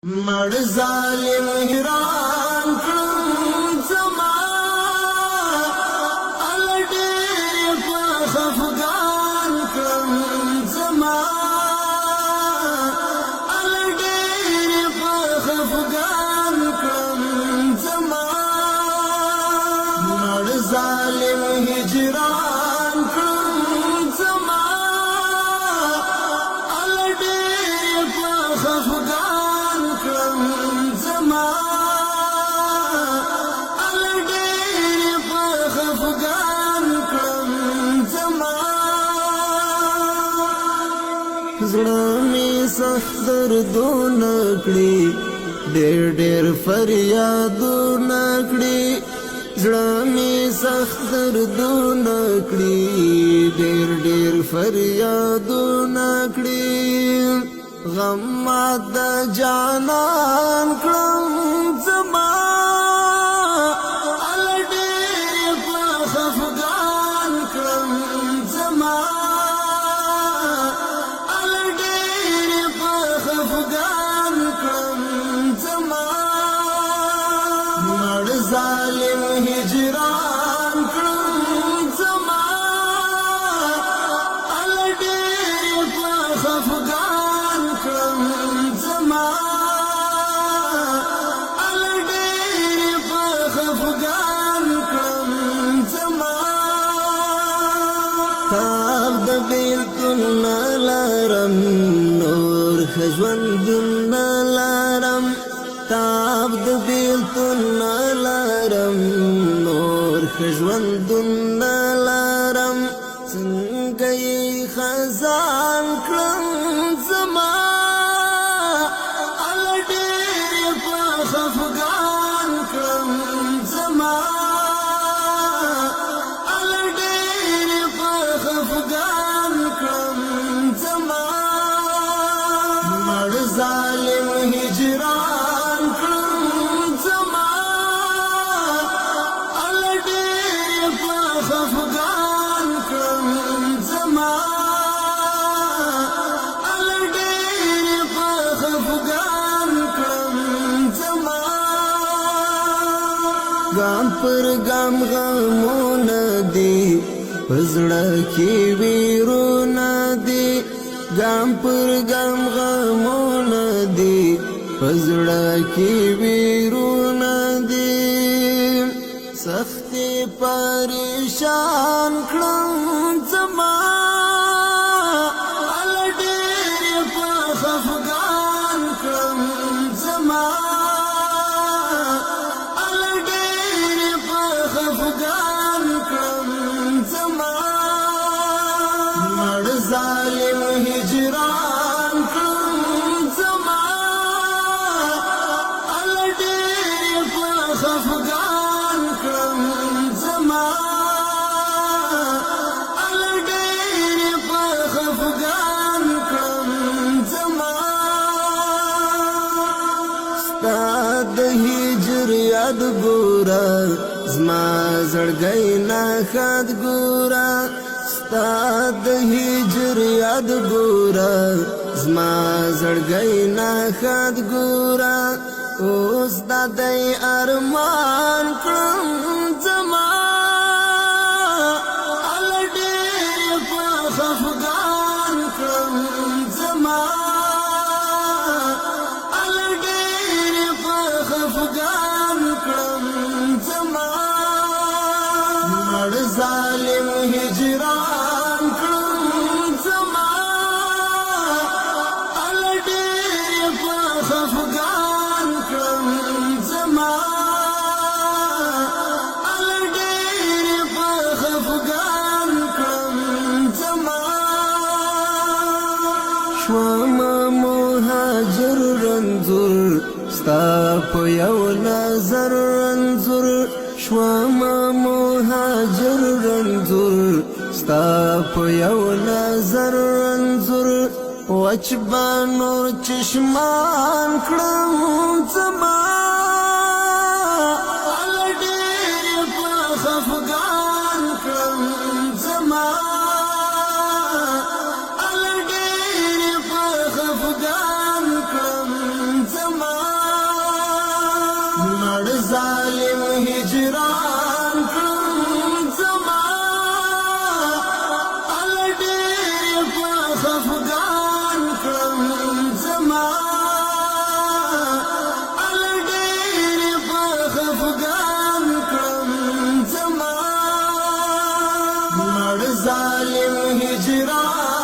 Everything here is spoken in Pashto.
مړ ظالم حیران کړم زما ال ډېر په خفګان کړم زما ال ډېر په خفګان کړم زما مړ ظالم هجران کړم زما ال ډېر په خفګان کړم زما ال ډېر په خفګان کړم زما زړه مې سخت دردونه کړي ډېر ډېر فریادونه کړي زړه مې سخت دردونه کړي ډېر ډېر فریادونه کړي غم مات جانان کړم زما ال ډېر په خفګان کړم زما ال ډېر په خفګان کړم زما مړ ظالم هجران کړم زما ال ډېر په خفګان کړم زما ال ډېر په خفګان کړم زما تاب د بیلتون لارم نور ژوندون لارم تاب د بیلتون لارم نور ژوندون لارم څنګه یې خزان کړم زما ال ډېر په خفګان کړم زما ال ډېر په خفګان کړم زما مړ ظالم هجران کړم زما ال ډېر په خفګان کړم زما ال ډېر په خفګان کړم زما ګام پر ګام غمونه دي پزړه کې ویرونه دي ګام پر ګام غمونه دي پزړه کې ویرونه دي سختي پریشان کړم زما ال ډېر په خفګان کړم زما ال ډېر په خفګان کړم زما مړ ظالم هجران کړم زما ال ډېر په خفګان کړم زما ال ډېر په خفګان کړم زما ستا د هجر یاد ګوره زما زړګی نه خد ګوره ستا د هجر یاد ګوره زما زړګی نه خد ګوره اوس دا د ارمان کړم زما ال ډېر په خفګان کړم زما ال ډېر په خفګان کړم زما مړ ظالم هجران کړم زما ال ډېر په خفګان کړم زما ال ډېر په خفګان کړم زما شوم مهاجر رنځور ستا په یو نظر رنځور شوم مهاجر رنځور ستا په یو نظر رنځور وچ با نور چشمان کړم زما ال ډېر په خفګان کړم زما ال ډېر په خفګان کړم زما ظالم هجران